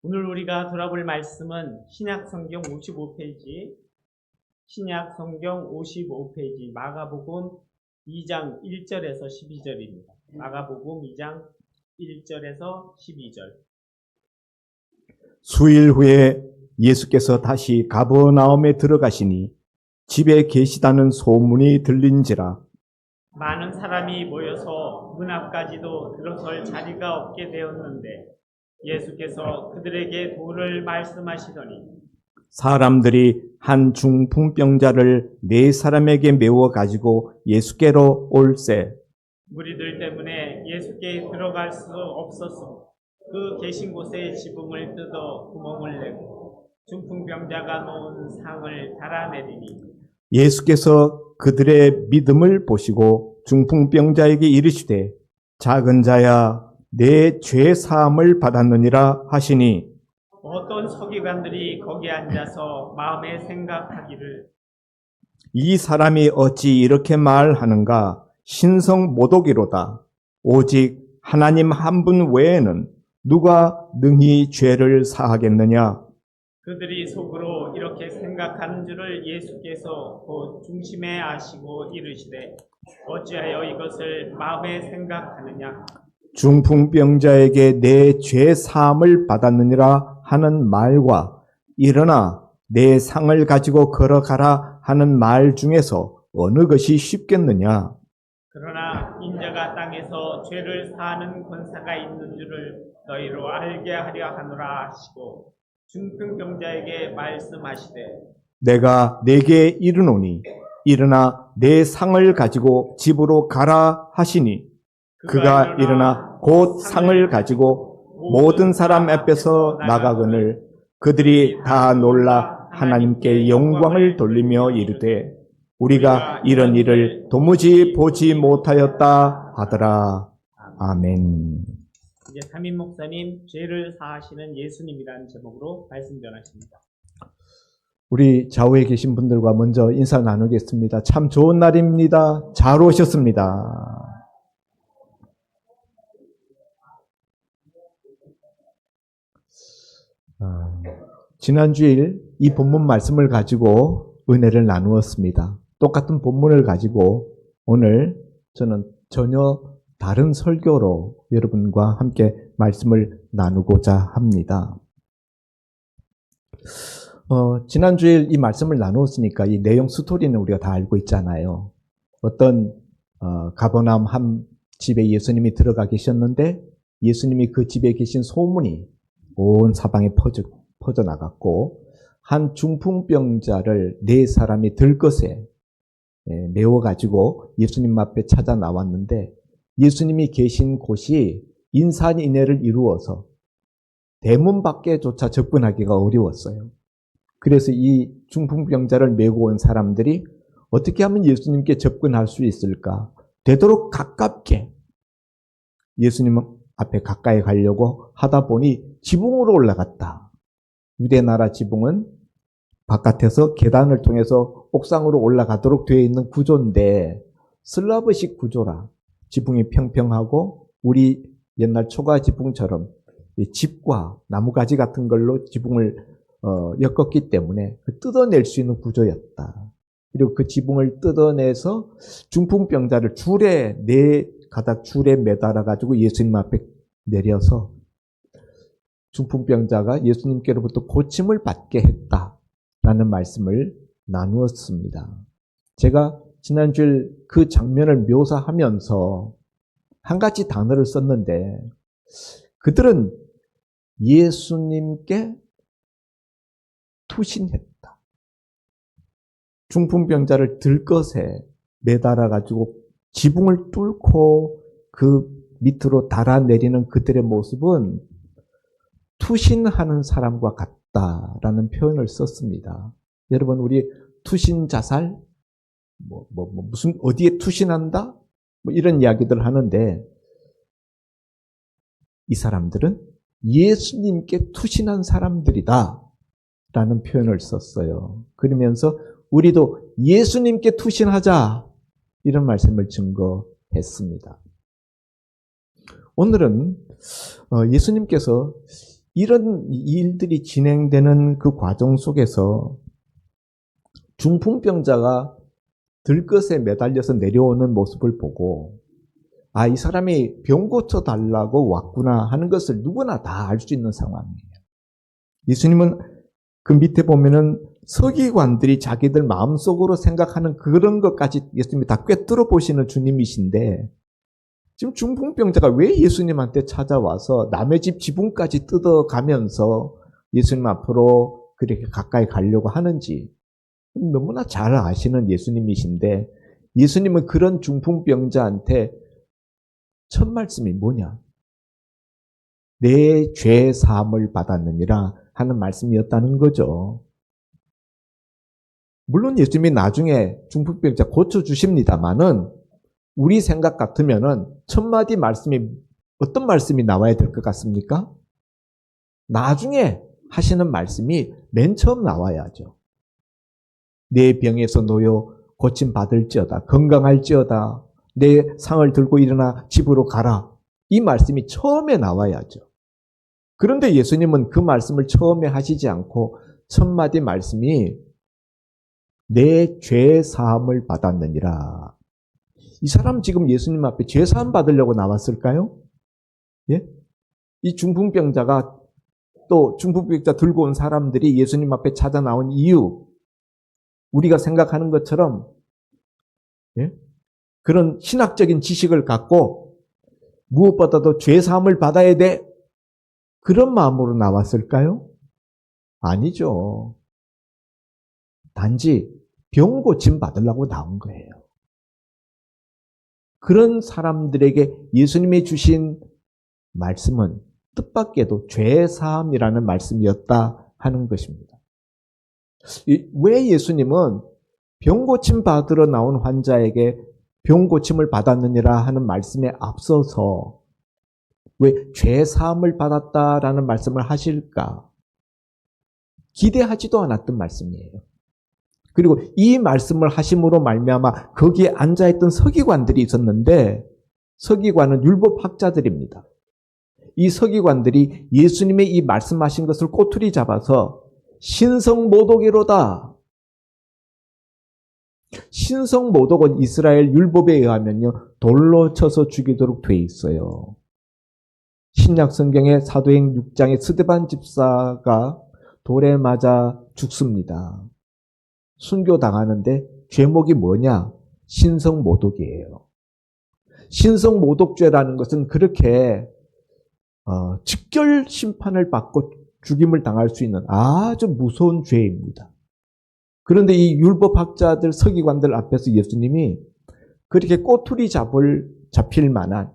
오늘 우리가 돌아볼 말씀은 신약 성경 55페이지, 마가복음 2장 1절에서 12절입니다. 마가복음 2장 1절에서 12절. 수일 후에 예수께서 다시 가버나움에 들어가시니 집에 계시다는 소문이 들린지라. 많은 사람이 모여서 문 앞까지도 들어설 자리가 없게 되었는데 예수께서 그들에게 도를 말씀하시더니 사람들이 한 중풍병자를 4사람에게 메워 가지고 예수께로 올세. 무리들 때문에 예수께 들어갈 수 없었으므로 그 계신 곳에 지붕을 뜯어 구멍을 내고 중풍병자가 놓은 상을 달아내리니 예수께서 그들의 믿음을 보시고 중풍병자에게 이르시되 작은 자야 내 죄 사함을 받았느니라 하시니 어떤 서기관들이 거기 앉아서 마음에 생각하기를 이 사람이 어찌 이렇게 말하는가? 신성 모독이로다. 오직 하나님 한 분 외에는 누가 능히 죄를 사하겠느냐? 그들이 속으로 이렇게 생각하는 줄을 예수께서 곧 중심에 아시고 이르시되 어찌하여 이것을 마음에 생각하느냐. 중풍병자에게 내 죄 사함을 받았느니라 하는 말과 일어나 내 상을 가지고 걸어가라 하는 말 중에서 어느 것이 쉽겠느냐? 그러나 인자가 땅에서 죄를 사하는 권세가 있는 줄을 너희로 알게 하려 하노라 하시고 중풍병자에게 말씀하시되 내가 내게 이르노니 일어나 내 상을 가지고 집으로 가라 하시니 그가 일어나 곧 상을 가지고 모든 사람 앞에서 나가거늘 그들이 다 놀라 하나님께 영광을 돌리며 이르되 우리가 이런 일을 도무지 보지 못하였다 하더라. 아멘. 이제 담임 목사님 죄를 사하시는 예수님이라는 제목으로 말씀 전하십니다. 우리 좌우에 계신 분들과 먼저 인사 나누겠습니다. 참 좋은 날입니다. 잘 오셨습니다. 지난 주일 이 본문 말씀을 가지고 은혜를 나누었습니다. 똑같은 본문을 가지고 오늘 저는 전혀 다른 설교로 여러분과 함께 말씀을 나누고자 합니다. 지난 주일 이 말씀을 나누었으니까 이 내용 스토리는 우리가 다 알고 있잖아요. 어떤 가버나움 한 집에 예수님이 들어가 계셨는데 예수님이 그 집에 계신 소문이 온 사방에 퍼져나갔고 한 중풍병자를 4사람이 들것에 메워가지고 예수님 앞에 찾아 나왔는데 예수님이 계신 곳이 인산인해를 이루어서 대문 밖에조차 접근하기가 어려웠어요. 그래서 이 중풍병자를 메고 온 사람들이 어떻게 하면 예수님께 접근할 수 있을까? 되도록 가깝게 예수님 앞에 가까이 가려고 하다 보니 지붕으로 올라갔다. 유대 나라 지붕은 바깥에서 계단을 통해서 옥상으로 올라가도록 되어 있는 구조인데 슬라브식 구조라 지붕이 평평하고 우리 옛날 초가 지붕처럼 집과 나무가지 같은 걸로 지붕을 엮었기 때문에 뜯어낼 수 있는 구조였다. 그리고 그 지붕을 뜯어내서 중풍병자를 가닥 줄에 매달아 가지고 예수님 앞에 내려서 중풍병자가 예수님께로부터 고침을 받게 했다라는 말씀을 나누었습니다. 제가 지난주에 그 장면을 묘사하면서 한 가지 단어를 썼는데 그들은 예수님께 투신했다. 중풍병자를 들것에 매달아 가지고 지붕을 뚫고 그 밑으로 달아내리는 그들의 모습은 투신하는 사람과 같다라는 표현을 썼습니다. 여러분, 우리 투신 자살, 무슨 어디에 투신한다? 이런 이야기들 하는데 이 사람들은 예수님께 투신한 사람들이다 라는 표현을 썼어요. 그러면서 우리도 예수님께 투신하자 이런 말씀을 증거했습니다. 오늘은 예수님께서 이런 일들이 진행되는 그 과정 속에서 중풍병자가 들것에 매달려서 내려오는 모습을 보고 이 사람이 병 고쳐달라고 왔구나 하는 것을 누구나 다 알 수 있는 상황이에요. 예수님은 그 밑에 보면은 서기관들이 자기들 마음속으로 생각하는 그런 것까지 예수님이 다 꿰뚫어 보시는 주님이신데 지금 중풍병자가 왜 예수님한테 찾아와서 남의 집 지붕까지 뜯어가면서 예수님 앞으로 그렇게 가까이 가려고 하는지 너무나 잘 아시는 예수님이신데 예수님은 그런 중풍병자한테 첫 말씀이 뭐냐? 내 죄 사함을 받았느니라 하는 말씀이었다는 거죠. 물론 예수님이 나중에 중풍병자 고쳐주십니다만은 우리 생각 같으면은 첫 마디 말씀이 어떤 말씀이 나와야 될 것 같습니까? 나중에 하시는 말씀이 맨 처음 나와야죠. 내 병에서 놓여 고침 받을지어다. 건강할지어다. 내 상을 들고 일어나 집으로 가라. 이 말씀이 처음에 나와야죠. 그런데 예수님은 그 말씀을 처음에 하시지 않고 첫 마디 말씀이 내 죄 사함을 받았느니라. 이 사람 지금 예수님 앞에 죄 사함 받으려고 나왔을까요? 예? 이 중풍병자가 또 중풍병자 들고 온 사람들이 예수님 앞에 찾아 나온 이유, 우리가 생각하는 것처럼 그런 신학적인 지식을 갖고 무엇보다도 죄 사함을 받아야 돼. 그런 마음으로 나왔을까요? 아니죠. 단지 병 고침 받으려고 나온 거예요. 그런 사람들에게 예수님이 주신 말씀은 뜻밖에도 죄 사함이라는 말씀이었다 하는 것입니다. 왜 예수님은 병 고침 받으러 나온 환자에게 병 고침을 받았느니라 하는 말씀에 앞서서 왜 죄 사함을 받았다라는 말씀을 하실까? 기대하지도 않았던 말씀이에요. 그리고 이 말씀을 하심으로 말미암아 거기에 앉아있던 서기관들이 있었는데 서기관은 율법학자들입니다. 이 서기관들이 예수님의 이 말씀하신 것을 꼬투리 잡아서 신성모독이로다. 신성모독은 이스라엘 율법에 의하면요 돌로 쳐서 죽이도록 돼 있어요. 신약 성경의 사도행 6장의 스데반 집사가 돌에 맞아 죽습니다. 순교당하는데 죄목이 뭐냐? 신성모독이에요. 신성모독죄라는 것은 그렇게 직결 심판을 받고 죽임을 당할 수 있는 아주 무서운 죄입니다. 그런데 이 율법학자들, 서기관들 앞에서 예수님이 그렇게 꼬투리 잡힐 만한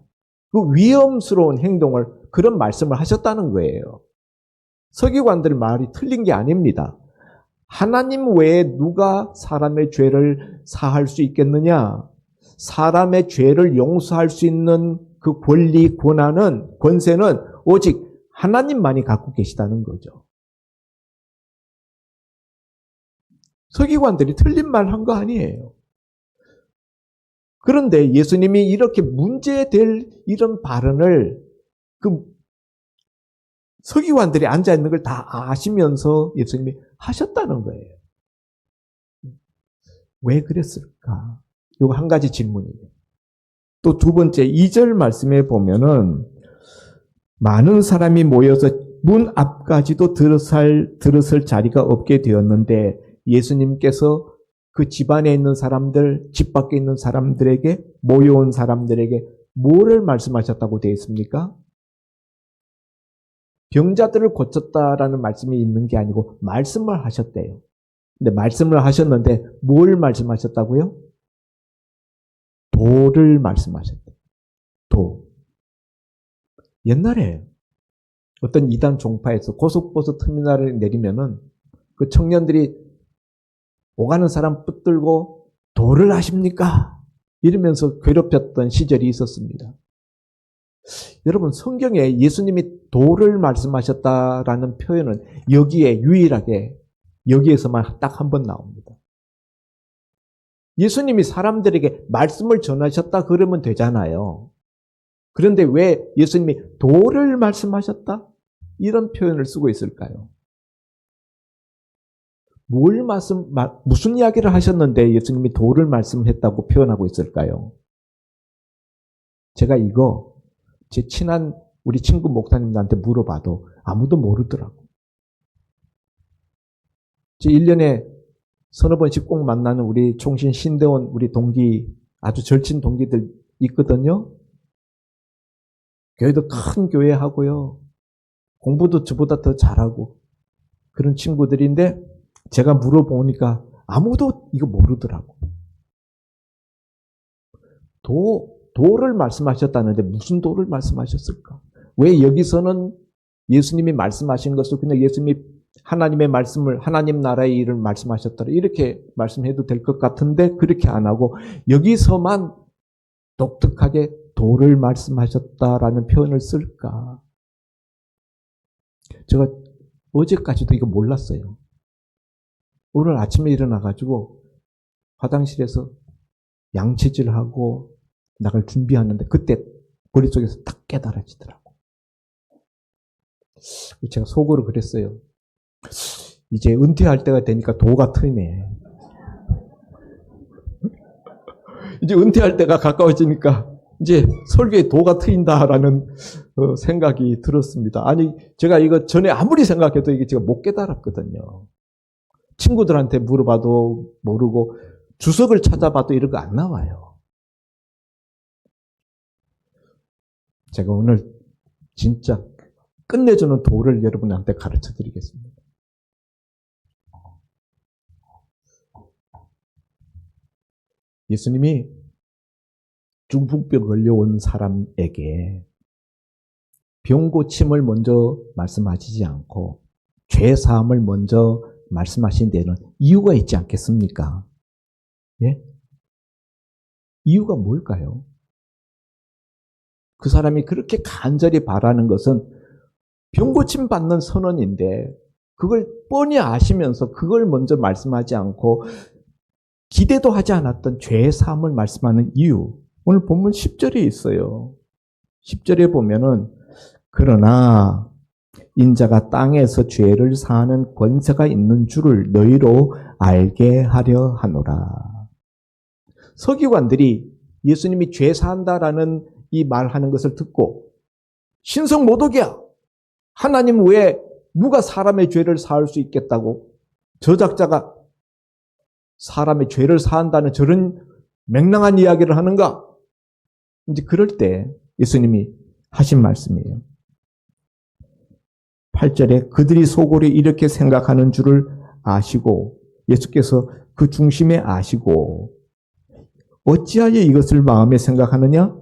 그 위험스러운 행동을, 그런 말씀을 하셨다는 거예요. 서기관들 말이 틀린 게 아닙니다. 하나님 외에 누가 사람의 죄를 사할 수 있겠느냐? 사람의 죄를 용서할 수 있는 그 권리, 권세는 오직 하나님만이 갖고 계시다는 거죠. 서기관들이 틀린 말 한 거 아니에요. 그런데 예수님이 이렇게 문제될 이런 발언을 그 서기관들이 앉아있는 걸 다 아시면서 예수님이 하셨다는 거예요. 왜 그랬을까? 이거 한 가지 질문이에요. 또 두 번째, 2절 말씀에 보면은 많은 사람이 모여서 문 앞까지도 들어설 자리가 없게 되었는데 예수님께서 그 집안에 있는 사람들, 집 밖에 있는 사람들에게, 모여온 사람들에게 뭐를 말씀하셨다고 되어 있습니까? 병자들을 고쳤다라는 말씀이 있는 게 아니고 말씀을 하셨대요. 근데 말씀을 하셨는데 뭘 말씀하셨다고요? 도를 말씀하셨대요. 도. 옛날에 어떤 이단 종파에서 고속버스 터미널을 내리면은 그 청년들이 오가는 사람 붙들고 도를 아십니까? 이러면서 괴롭혔던 시절이 있었습니다. 여러분, 성경에 예수님이 도를 말씀하셨다라는 표현은 여기에 유일하게 여기에서만 딱 한 번 나옵니다. 예수님이 사람들에게 말씀을 전하셨다 그러면 되잖아요. 그런데 왜 예수님이 도를 말씀하셨다? 이런 표현을 쓰고 있을까요? 무슨 이야기를 하셨는데 예수님이 도를 말씀했다고 표현하고 있을까요? 제가 이거 제 친한 우리 친구 목사님들한테 물어봐도 아무도 모르더라고. 제 1년에 서너 번씩 꼭 만나는 우리 총신 신대원 우리 동기, 아주 절친 동기들 있거든요. 교회도 큰 교회 하고요. 공부도 저보다 더 잘하고 그런 친구들인데 제가 물어보니까 아무도 이거 모르더라고. 도를 말씀하셨다는데 무슨 도를 말씀하셨을까? 왜 여기서는 예수님이 말씀하신 것을 그냥 예수님이 하나님의 말씀을 하나님 나라의 일을 말씀하셨더라 이렇게 말씀해도 될 것 같은데 그렇게 안 하고 여기서만 독특하게 도를 말씀하셨다라는 표현을 쓸까? 제가 어제까지도 이거 몰랐어요. 오늘 아침에 일어나가지고 화장실에서 양치질하고 나갈 준비하는데 그때 머릿속에서 딱 깨달아지더라고. 제가 속으로 그랬어요. 이제 은퇴할 때가 되니까 도가 트이네. 이제 은퇴할 때가 가까워지니까 이제 설교에 도가 트인다라는 생각이 들었습니다. 아니 제가 이거 전에 아무리 생각해도 이게 제가 못 깨달았거든요. 친구들한테 물어봐도 모르고 주석을 찾아봐도 이런 거 안 나와요. 제가 오늘 진짜 끝내주는 도를 여러분한테 가르쳐 드리겠습니다. 예수님이 중풍병 걸려온 사람에게 병 고침을 먼저 말씀하시지 않고 죄 사함을 먼저 말씀하신 데는 이유가 있지 않겠습니까? 예? 이유가 뭘까요? 그 사람이 그렇게 간절히 바라는 것은 병 고침 받는 선언인데 그걸 뻔히 아시면서 그걸 먼저 말씀하지 않고 기대도 하지 않았던 죄 사함을 말씀하는 이유. 오늘 본문 10절에 있어요. 10절에 보면은 그러나 인자가 땅에서 죄를 사하는 권세가 있는 줄을 너희로 알게 하려 하노라. 서기관들이 예수님이 죄 사한다라는 이 말하는 것을 듣고 신성 모독이야. 하나님 왜 누가 사람의 죄를 사할 수 있겠다고 저작자가 사람의 죄를 사한다는 저런 맹랑한 이야기를 하는가? 이제 그럴 때 예수님이 하신 말씀이에요. 8절에 그들이 속으로 이렇게 생각하는 줄을 아시고 예수께서 그 중심에 아시고 어찌하여 이것을 마음에 생각하느냐?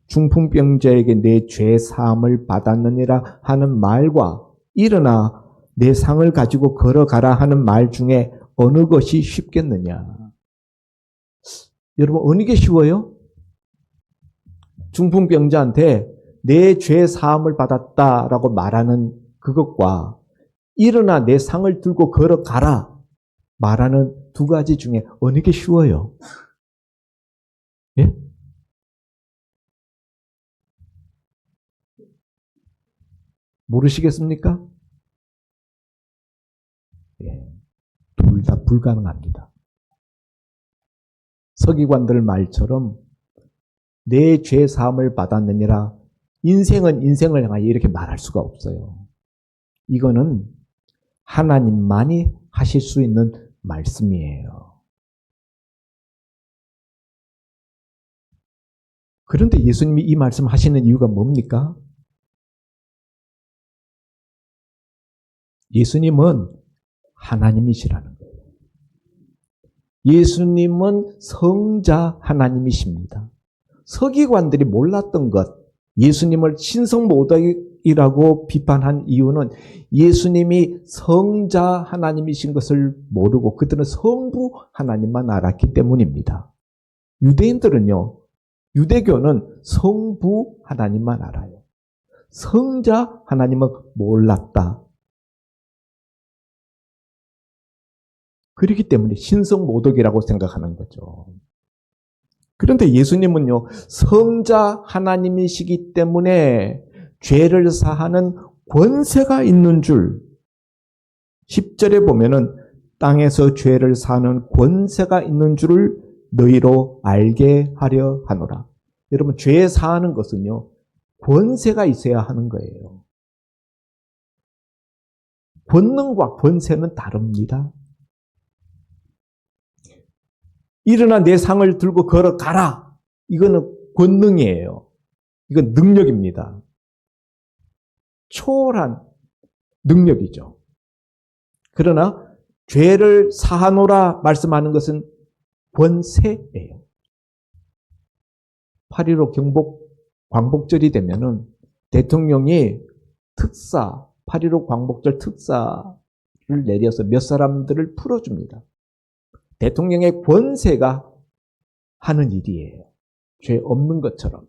중풍병자에게 내 죄 사함을 받았느니라 하는 말과 일어나 내 상을 가지고 걸어가라 하는 말 중에 어느 것이 쉽겠느냐? 여러분 어느 게 쉬워요? 중풍병자한테 내 죄 사함을 받았다라고 말하는 그것과 일어나 내 상을 들고 걸어가라 말하는 두 가지 중에 어느 게 쉬워요? 예? 모르시겠습니까? 예. 둘 다 불가능합니다. 서기관들 말처럼 내 죄 사함을 받았느니라 인생은 인생을 향하여 이렇게 말할 수가 없어요. 이거는 하나님만이 하실 수 있는 말씀이에요. 그런데 예수님이 이 말씀 하시는 이유가 뭡니까? 예수님은 하나님이시라는 거예요. 예수님은 성자 하나님이십니다. 서기관들이 몰랐던 것, 예수님을 신성모독이라고 비판한 이유는 예수님이 성자 하나님이신 것을 모르고 그들은 성부 하나님만 알았기 때문입니다. 유대인들은요, 유대교는 성부 하나님만 알아요. 성자 하나님은 몰랐다. 그렇기 때문에 신성모독이라고 생각하는 거죠. 그런데 예수님은요, 성자 하나님이시기 때문에 죄를 사하는 권세가 있는 줄 10절에 보면은 땅에서 죄를 사는 권세가 있는 줄을 너희로 알게 하려 하노라. 여러분, 죄 사는 것은요, 권세가 있어야 하는 거예요. 권능과 권세는 다릅니다. 일어나 내 상을 들고 걸어가라. 이거는 권능이에요. 이건 능력입니다. 초월한 능력이죠. 그러나 죄를 사하노라 말씀하는 것은 권세예요. 8.15 경복 광복절이 되면은 대통령이 특사, 8.15 광복절 특사를 내려서 몇 사람들을 풀어줍니다. 대통령의 권세가 하는 일이에요. 죄 없는 것처럼.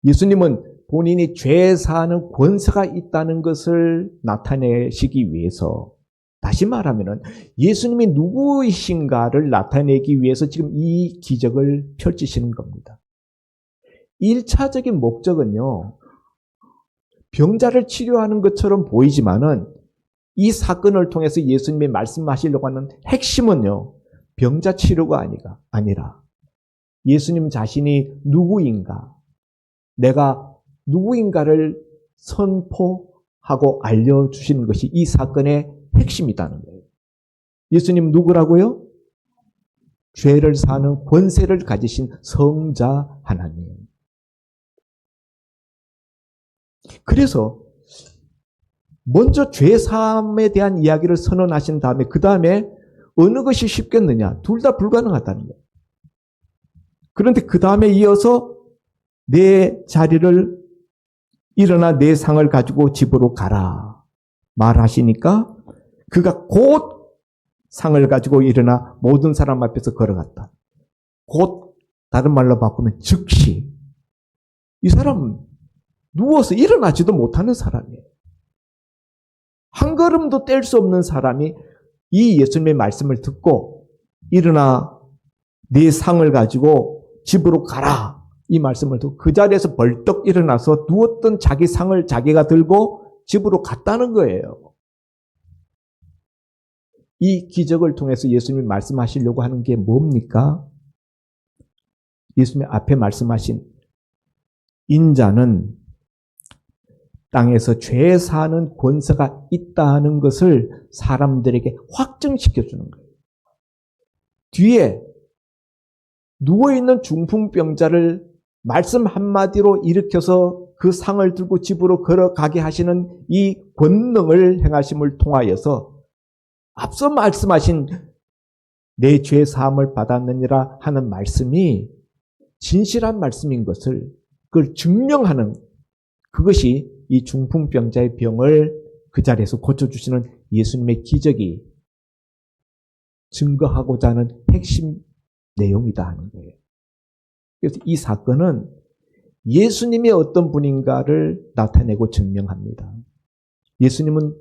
예수님은 본인이 죄 사하는 권세가 있다는 것을 나타내시기 위해서, 다시 말하면 예수님이 누구이신가를 나타내기 위해서 지금 이 기적을 펼치시는 겁니다. 1차적인 목적은요, 병자를 치료하는 것처럼 보이지만은 이 사건을 통해서 예수님이 말씀하시려고 하는 핵심은요, 병자 치료가 아니라 예수님 자신이 누구인가, 내가 누구인가를 선포하고 알려주시는 것이 이 사건의 핵심이라는 거예요. 예수님 누구라고요? 죄를 사는 권세를 가지신 성자 하나님. 그래서 먼저 죄 사함에 대한 이야기를 선언하신 다음에 그 다음에 어느 것이 쉽겠느냐? 둘 다 불가능하다는 거예요. 그런데 그 다음에 이어서 내 자리를 일어나 내 상을 가지고 집으로 가라 말하시니까 그가 곧 상을 가지고 일어나 모든 사람 앞에서 걸어갔다. 곧 다른 말로 바꾸면 즉시. 이 사람은 누워서 일어나지도 못하는 사람이에요. 한 걸음도 뗄 수 없는 사람이 이 예수님의 말씀을 듣고 일어나 네 상을 가지고 집으로 가라. 이 말씀을 듣고 그 자리에서 벌떡 일어나서 누웠던 자기 상을 자기가 들고 집으로 갔다는 거예요. 이 기적을 통해서 예수님이 말씀하시려고 하는 게 뭡니까? 예수님이 앞에 말씀하신 인자는 땅에서 죄 사는 권세가 있다는 것을 사람들에게 확증시켜주는 거예요. 뒤에 누워있는 중풍병자를 말씀 한마디로 일으켜서 그 상을 들고 집으로 걸어가게 하시는 이 권능을 행하심을 통하여서 앞서 말씀하신 내 죄 사함을 받았느니라 하는 말씀이 진실한 말씀인 것을 그걸 증명하는 그것이 이 중풍병자의 병을 그 자리에서 고쳐주시는 예수님의 기적이 증거하고자 하는 핵심 내용이다 하는 거예요. 그래서 이 사건은 예수님이 어떤 분인가를 나타내고 증명합니다. 예수님은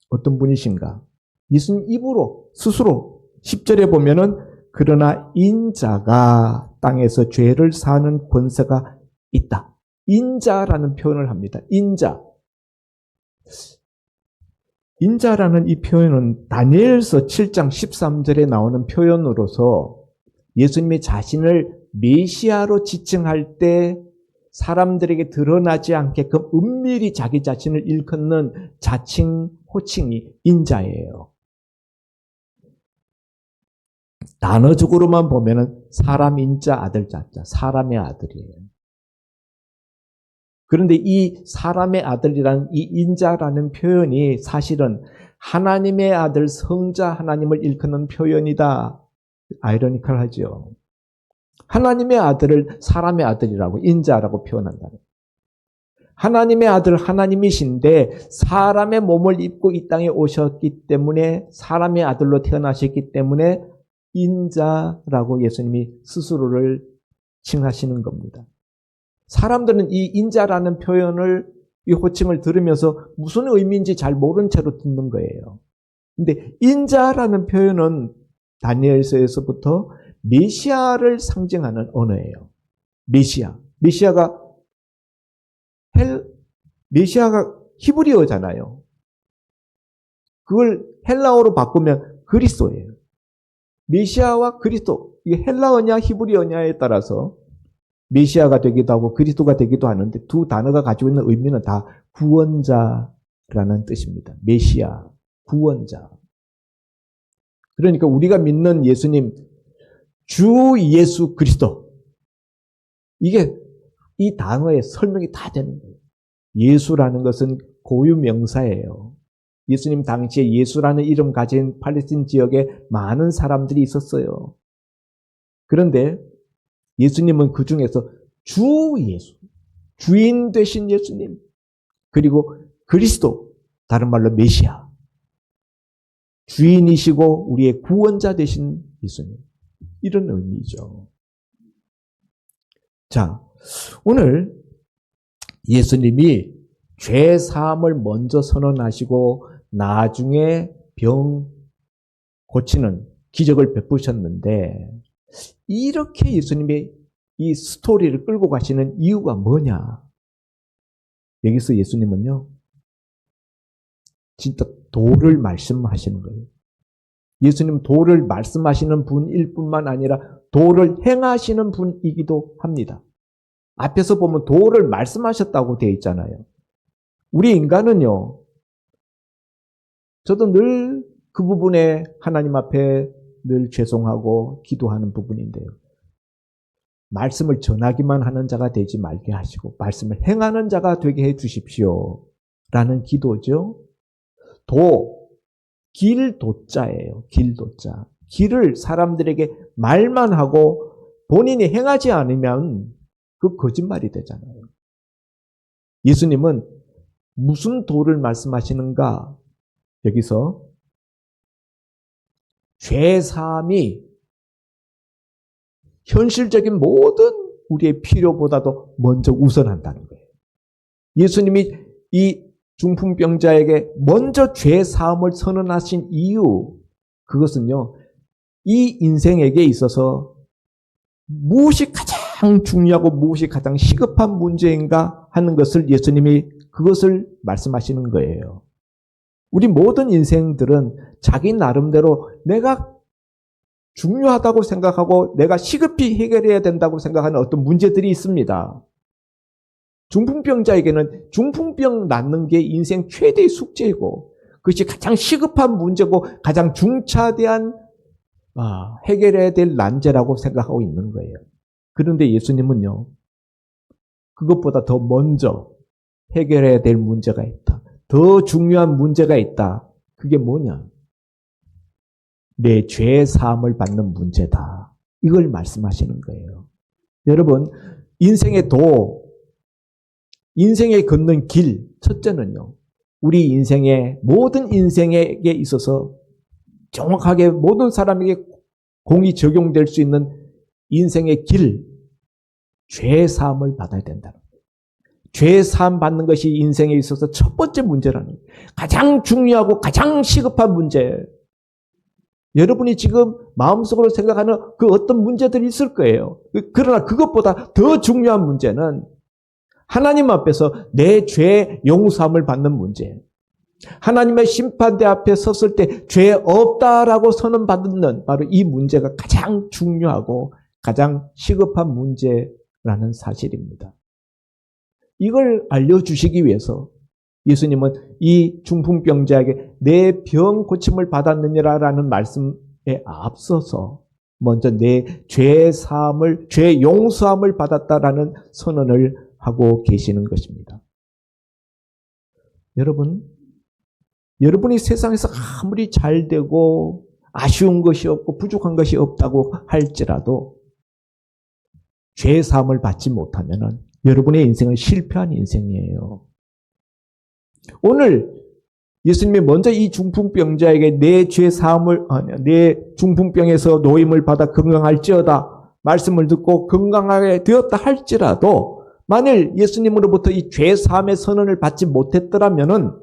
어떤 분이신가? 예수님 입으로 스스로 10절에 보면은 그러나 인자가 땅에서 죄를 사는 권세가 있다. 인자라는 표현을 합니다. 인자라는 이 표현은 다니엘서 7장 13절에 나오는 표현으로서 예수님이 자신을 메시아로 지칭할 때 사람들에게 드러나지 않게끔 은밀히 자기 자신을 일컫는 자칭, 호칭이 인자예요. 단어적으로만 보면은 사람 인자 아들 자자, 사람의 아들이에요. 그런데 이 사람의 아들이라는 이 인자라는 표현이 사실은 하나님의 아들 성자 하나님을 일컫는 표현이다. 아이러니컬하죠. 하나님의 아들을 사람의 아들이라고 인자라고 표현한다. 하나님의 아들 하나님이신데 사람의 몸을 입고 이 땅에 오셨기 때문에 사람의 아들로 태어나셨기 때문에 인자라고 예수님이 스스로를 칭하시는 겁니다. 사람들은 이 인자라는 표현을, 이 호칭을 들으면서 무슨 의미인지 잘 모른 채로 듣는 거예요. 근데 인자라는 표현은 다니엘서에서부터 메시아를 상징하는 언어예요. 메시아가 메시아가 히브리어잖아요. 그걸 헬라어로 바꾸면 그리스도예요. 메시아와 그리스도, 이게 헬라어냐 히브리어냐에 따라서 메시아가 되기도 하고 그리스도가 되기도 하는데 두 단어가 가지고 있는 의미는 다 구원자라는 뜻입니다. 메시아, 구원자. 그러니까 우리가 믿는 예수님, 주 예수 그리스도. 이게 이 단어의 설명이 다 되는 거예요. 예수라는 것은 고유 명사예요. 예수님 당시에 예수라는 이름 가진 팔레스틴 지역에 많은 사람들이 있었어요. 그런데 예수님은 그 중에서 주 예수, 주인 되신 예수님, 그리고 그리스도, 다른 말로 메시아, 주인이시고 우리의 구원자 되신 예수님, 이런 의미죠. 자, 오늘 예수님이 죄 사함을 먼저 선언하시고 나중에 병 고치는 기적을 베푸셨는데, 이렇게 예수님이 이 스토리를 끌고 가시는 이유가 뭐냐? 여기서 예수님은요, 진짜 도를 말씀하시는 거예요. 예수님 도를 말씀하시는 분일 뿐만 아니라 도를 행하시는 분이기도 합니다. 앞에서 보면 도를 말씀하셨다고 되어 있잖아요. 우리 인간은요, 저도 늘 그 부분에 하나님 앞에 늘 죄송하고 기도하는 부분인데요. 말씀을 전하기만 하는 자가 되지 말게 하시고 말씀을 행하는 자가 되게 해 주십시오. 라는 기도죠. 도, 길도자예요. 길도자. 길을 사람들에게 말만 하고 본인이 행하지 않으면 그 거짓말이 되잖아요. 예수님은 무슨 도를 말씀하시는가? 여기서 죄사함이 현실적인 모든 우리의 필요보다도 먼저 우선한다는 거예요. 예수님이 이 중풍병자에게 먼저 죄사함을 선언하신 이유, 그것은요, 이 인생에게 있어서 무엇이 가장 중요하고 무엇이 가장 시급한 문제인가 하는 것을 예수님이 그것을 말씀하시는 거예요. 우리 모든 인생들은 자기 나름대로 내가 중요하다고 생각하고 내가 시급히 해결해야 된다고 생각하는 어떤 문제들이 있습니다. 중풍병자에게는 중풍병 낫는 게 인생 최대의 숙제이고 그것이 가장 시급한 문제고 가장 중차대한 해결해야 될 난제라고 생각하고 있는 거예요. 그런데 예수님은요, 그것보다 더 먼저 해결해야 될 문제가 있다. 더 중요한 문제가 있다. 그게 뭐냐? 내 죄 사함을 받는 문제다. 이걸 말씀하시는 거예요. 여러분, 인생의 도, 인생에 걷는 길, 첫째는요, 우리 인생의 모든 인생에게 있어서 정확하게 모든 사람에게 공이 적용될 수 있는 인생의 길, 죄 사함을 받아야 된다는 거예요. 죄 사함 받는 것이 인생에 있어서 첫 번째 문제라는 거예요. 가장 중요하고 가장 시급한 문제. 여러분이 지금 마음속으로 생각하는 그 어떤 문제들이 있을 거예요. 그러나 그것보다 더 중요한 문제는 하나님 앞에서 내 죄 용서함을 받는 문제. 하나님의 심판대 앞에 섰을 때 죄 없다라고 선언받는 바로 이 문제가 가장 중요하고 가장 시급한 문제라는 사실입니다. 이걸 알려주시기 위해서 예수님은 이 중풍병자에게 내 병 고침을 받았느니라라는 말씀에 앞서서 먼저 내 죄 사함을, 죄 용서함을 받았다라는 선언을 하고 계시는 것입니다. 여러분이 세상에서 아무리 잘 되고 아쉬운 것이 없고 부족한 것이 없다고 할지라도 죄 사함을 받지 못하면 여러분의 인생은 실패한 인생이에요. 오늘 예수님이 먼저 이 중풍병자에게 내 죄 사함을, 내 중풍병에서 노임을 받아 건강할지어다 말씀을 듣고 건강하게 되었다 할지라도 만일 예수님으로부터 이 죄 사함의 선언을 받지 못했더라면은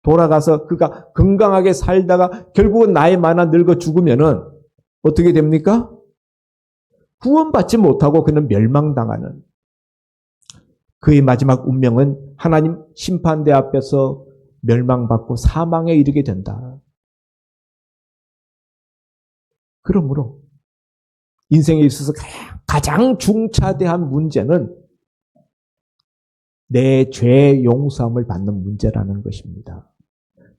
돌아가서 그가 건강하게 살다가 결국은 나이 많아 늙어 죽으면은 어떻게 됩니까? 구원받지 못하고 그는 멸망당하는. 그의 마지막 운명은 하나님 심판대 앞에서 멸망받고 사망에 이르게 된다. 그러므로 인생에 있어서 가장 중차대한 문제는 내 죄 용서함을 받는 문제라는 것입니다.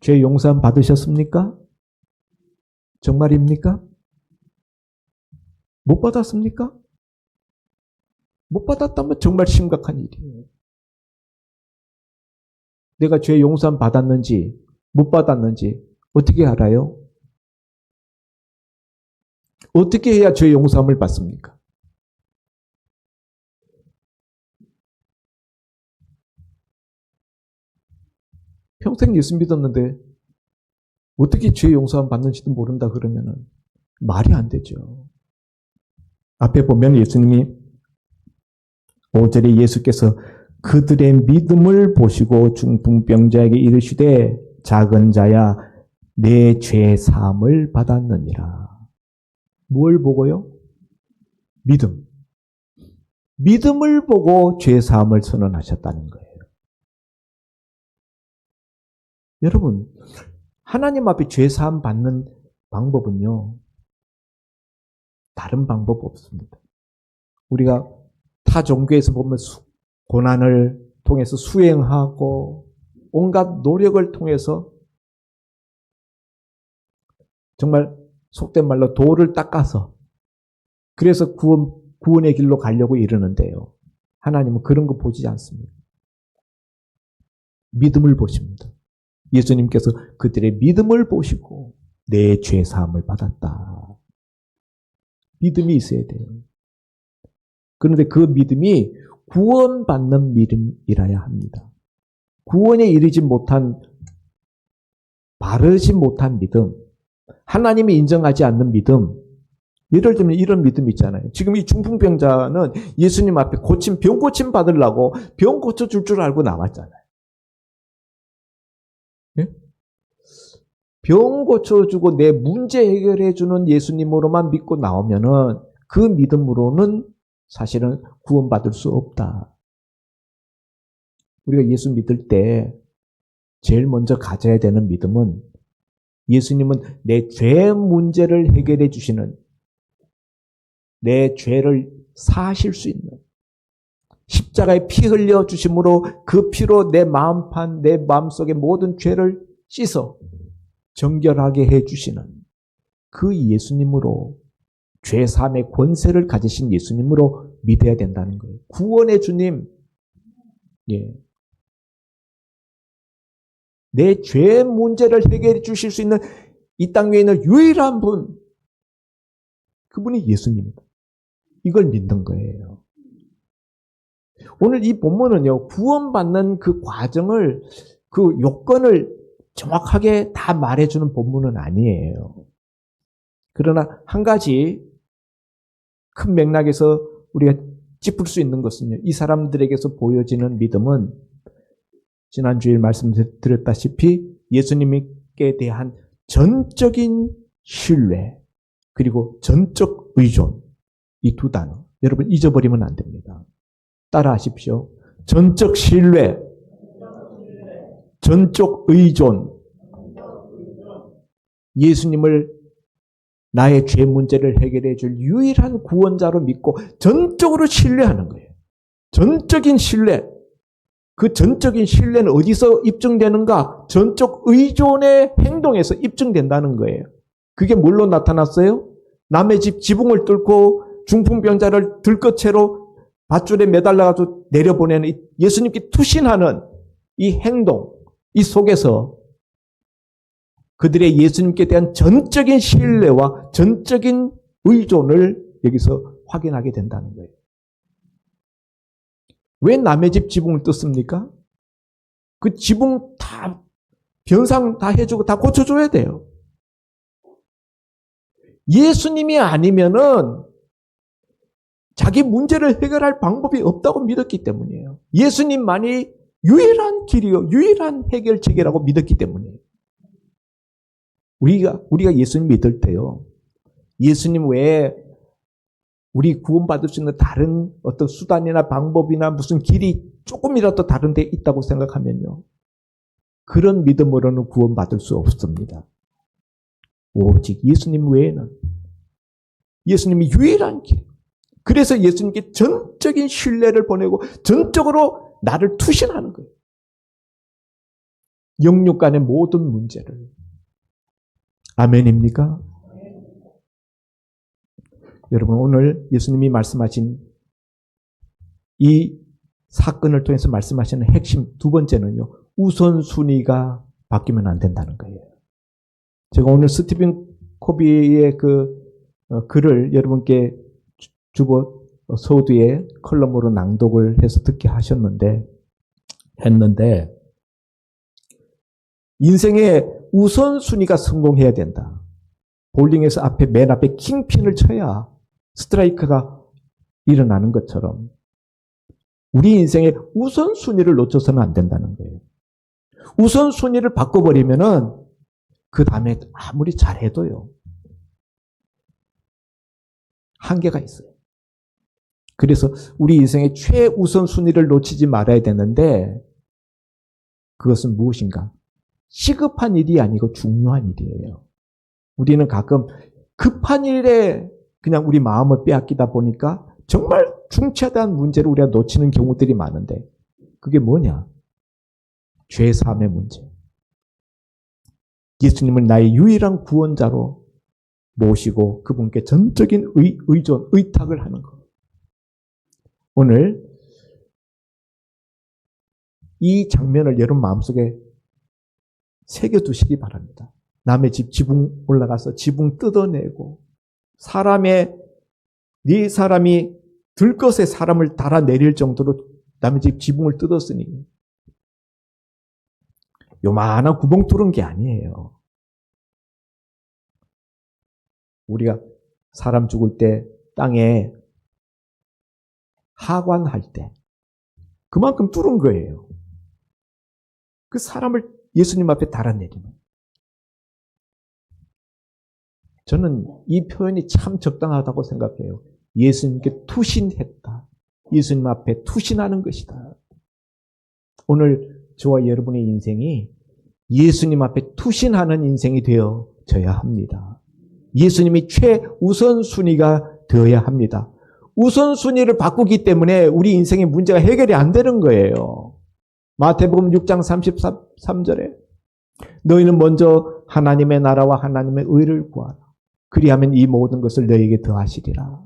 죄 용서함 받으셨습니까? 정말입니까? 못 받았습니까? 못 받았다면 정말 심각한 일이에요. 내가 죄 용서함 받았는지 못 받았는지 어떻게 알아요? 어떻게 해야 죄 용서함을 받습니까? 평생 예수 믿었는데 어떻게 죄 용서함 받는지도 모른다 그러면은 말이 안 되죠. 앞에 보면 예수님이 5절에 예수께서 그들의 믿음을 보시고 중풍병자에게 이르시되 작은 자야 내 죄 사함을 받았느니라. 뭘 보고요? 믿음. 믿음을 보고 죄 사함을 선언하셨다는 거예요. 여러분, 하나님 앞에 죄 사함 받는 방법은요, 다른 방법 없습니다. 우리가 타 종교에서 보면 고난을 통해서 수행하고 온갖 노력을 통해서 정말 속된 말로 돌을 닦아서 그래서 구원의 길로 가려고 이러는데요. 하나님은 그런 거 보지 않습니다. 믿음을 보십니다. 예수님께서 그들의 믿음을 보시고 내 죄 사함을 받았다. 믿음이 있어야 돼요. 그런데 그 믿음이 구원받는 믿음이라야 합니다. 구원에 이르지 못한, 바르지 못한 믿음, 하나님이 인정하지 않는 믿음, 예를 들면 이런 믿음 있잖아요. 지금 이 중풍병자는 예수님 앞에 병 고침 받으려고 병 고쳐줄 줄 알고 나왔잖아요. 예? 병 고쳐주고 내 문제 해결해주는 예수님으로만 믿고 나오면은 그 믿음으로는 사실은 구원받을 수 없다. 우리가 예수 믿을 때 제일 먼저 가져야 되는 믿음은 예수님은 내 죄 문제를 해결해 주시는, 내 죄를 사하실 수 있는, 십자가에 피 흘려 주심으로 그 피로 내 마음판, 내 마음속의 모든 죄를 씻어 정결하게 해 주시는 그 예수님으로, 죄 사함의 권세를 가지신 예수님으로 믿어야 된다는 거예요. 구원의 주님, 예. 내 죄 문제를 해결해 주실 수 있는 이 땅 위에 있는 유일한 분, 그분이 예수님입니다. 이걸 믿는 거예요. 오늘 이 본문은요, 구원받는 그 과정을, 그 요건을 정확하게 다 말해주는 본문은 아니에요. 그러나 한 가지 큰 맥락에서 우리가 짚을 수 있는 것은요, 이 사람들에게서 보여지는 믿음은 지난주에 말씀드렸다시피 예수님께 대한 전적인 신뢰, 그리고 전적 의존, 이 두 단어 여러분 잊어버리면 안 됩니다. 따라 하십시오. 전적 신뢰, 전적 의존. 예수님을 나의 죄 문제를 해결해 줄 유일한 구원자로 믿고 전적으로 신뢰하는 거예요. 전적인 신뢰. 그 전적인 신뢰는 어디서 입증되는가? 전적 의존의 행동에서 입증된다는 거예요. 그게 뭘로 나타났어요? 남의 집 지붕을 뚫고 중풍병자를 들것채로 밧줄에 매달려가지고 내려보내는 예수님께 투신하는 이 행동, 이 속에서 그들의 예수님께 대한 전적인 신뢰와 전적인 의존을 여기서 확인하게 된다는 거예요. 왜 남의 집 지붕을 뜯습니까? 그 지붕 다 변상 다 해주고 다 고쳐줘야 돼요. 예수님이 아니면은 자기 문제를 해결할 방법이 없다고 믿었기 때문이에요. 예수님만이 유일한 길이요, 유일한 해결책이라고 믿었기 때문이에요. 우리가 예수님 믿을 때요, 예수님 외에 우리 구원받을 수 있는 다른 어떤 수단이나 방법이나 무슨 길이 조금이라도 다른 데 있다고 생각하면요. 그런 믿음으로는 구원받을 수 없습니다. 오직 예수님 외에는 예수님이 유일한 길. 그래서 예수님께 전적인 신뢰를 보내고 전적으로 나를 투신하는 거예요. 영육 간의 모든 문제를. 아멘입니까? 여러분, 오늘 예수님이 말씀하신 이 사건을 통해서 말씀하시는 핵심 두 번째는요. 우선순위가 바뀌면 안 된다는 거예요. 제가 오늘 스티븐 코비의 글을 여러분께 주보 서두에 컬럼으로 낭독을 해서 듣게 했는데 인생의 우선순위가 성공해야 된다. 볼링에서 맨 앞에 킹핀을 쳐야 스트라이크가 일어나는 것처럼 우리 인생의 우선순위를 놓쳐서는 안 된다는 거예요. 우선순위를 바꿔버리면은 그 다음에 아무리 잘해도요. 한계가 있어요. 그래서 우리 인생의 최우선순위를 놓치지 말아야 되는데 그것은 무엇인가? 시급한 일이 아니고 중요한 일이에요. 우리는 가끔 급한 일에 그냥 우리 마음을 빼앗기다 보니까 정말 중차대한 문제를 우리가 놓치는 경우들이 많은데 그게 뭐냐? 죄사함의 문제. 예수님을 나의 유일한 구원자로 모시고 그분께 전적인 의존, 의탁을 하는 것. 오늘 이 장면을 여러분 마음속에 새겨두시기 바랍니다. 남의 집 지붕 올라가서 지붕 뜯어내고 네 사람이 들것에 사람을 달아내릴 정도로 남의 집 지붕을 뜯었으니 요만한 구멍 뚫은 게 아니에요. 우리가 사람 죽을 때 땅에 하관할 때 그만큼 뚫은 거예요. 그 사람을 예수님 앞에 달아내리는. 저는 이 표현이 참 적당하다고 생각해요. 예수님께 투신했다. 예수님 앞에 투신하는 것이다. 오늘 저와 여러분의 인생이 예수님 앞에 투신하는 인생이 되어져야 합니다. 예수님이 최우선순위가 되어야 합니다. 우선순위를 바꾸기 때문에 우리 인생의 문제가 해결이 안 되는 거예요. 마태복음 6장 33절에 너희는 먼저 하나님의 나라와 하나님의 의를 구하라. 그리하면 이 모든 것을 너희에게 더하시리라.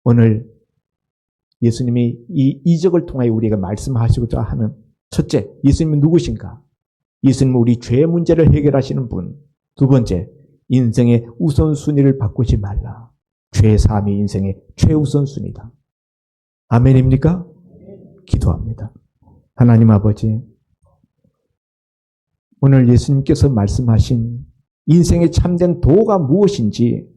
오늘 예수님이 이 이적을 통해 우리에게 말씀하시고자 하는 첫째, 예수님은 누구신가? 예수님은 우리 죄의 문제를 해결하시는 분. 두 번째, 인생의 우선순위를 바꾸지 말라. 죄 사함이 인생의 최우선순위다. 아멘입니까? 기도합니다. 하나님 아버지, 오늘 예수님께서 말씀하신 인생의 참된 도가 무엇인지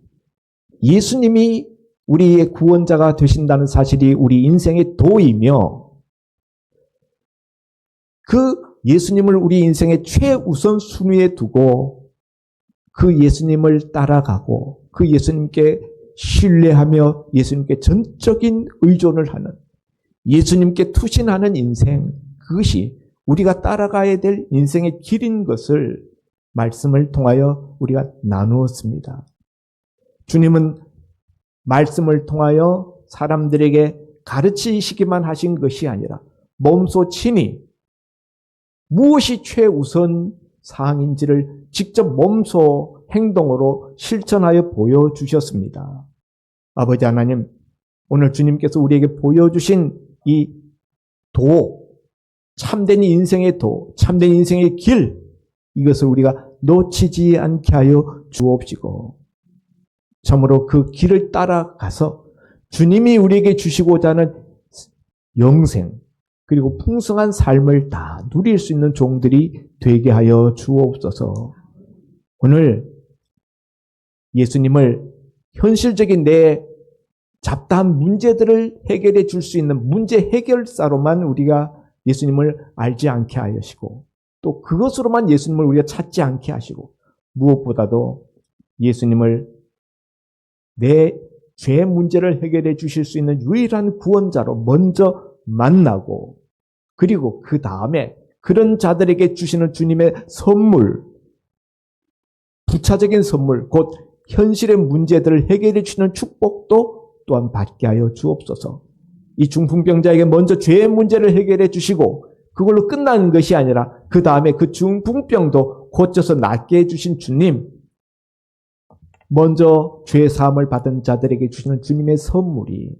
예수님이 우리의 구원자가 되신다는 사실이 우리 인생의 도이며 그 예수님을 우리 인생의 최우선 순위에 두고 그 예수님을 따라가고 그 예수님께 신뢰하며 예수님께 전적인 의존을 하는 예수님께 투신하는 인생, 그것이 우리가 따라가야 될 인생의 길인 것을 말씀을 통하여 우리가 나누었습니다. 주님은 말씀을 통하여 사람들에게 가르치시기만 하신 것이 아니라 몸소 친히 무엇이 최우선 사항인지를 직접 몸소 행동으로 실천하여 보여주셨습니다. 아버지 하나님, 오늘 주님께서 우리에게 보여주신 이 도, 참된 인생의 도, 참된 인생의 길, 이것을 우리가 놓치지 않게 하여 주옵시고 참으로 그 길을 따라가서 주님이 우리에게 주시고자 하는 영생 그리고 풍성한 삶을 다 누릴 수 있는 종들이 되게 하여 주옵소서. 오늘 예수님을 현실적인 내 잡다한 문제들을 해결해 줄 수 있는 문제 해결사로만 우리가 예수님을 알지 않게 하시고 또 그것으로만 예수님을 우리가 찾지 않게 하시고 무엇보다도 예수님을 내 죄 문제를 해결해 주실 수 있는 유일한 구원자로 먼저 만나고, 그리고 그 다음에 그런 자들에게 주시는 주님의 선물, 부차적인 선물, 곧 현실의 문제들을 해결해 주시는 축복도 또한 받게 하여 주옵소서. 이 중풍병자에게 먼저 죄의 문제를 해결해 주시고 그걸로 끝나는 것이 아니라 그 다음에 그 중풍병도 고쳐서 낫게 해주신 주님, 먼저 죄 사함을 받은 자들에게 주시는 주님의 선물이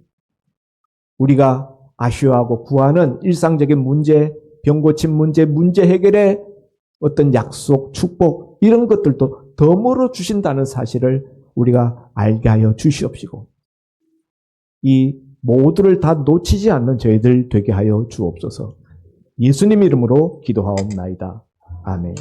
우리가 아쉬워하고 구하는 일상적인 문제, 병 고침 문제, 문제 해결의 어떤 약속, 축복 이런 것들도 덤으로 주신다는 사실을 우리가 알게 하여 주시옵시고 이 모두를 다 놓치지 않는 저희들 되게 하여 주옵소서. 예수님 이름으로 기도하옵나이다. 아멘.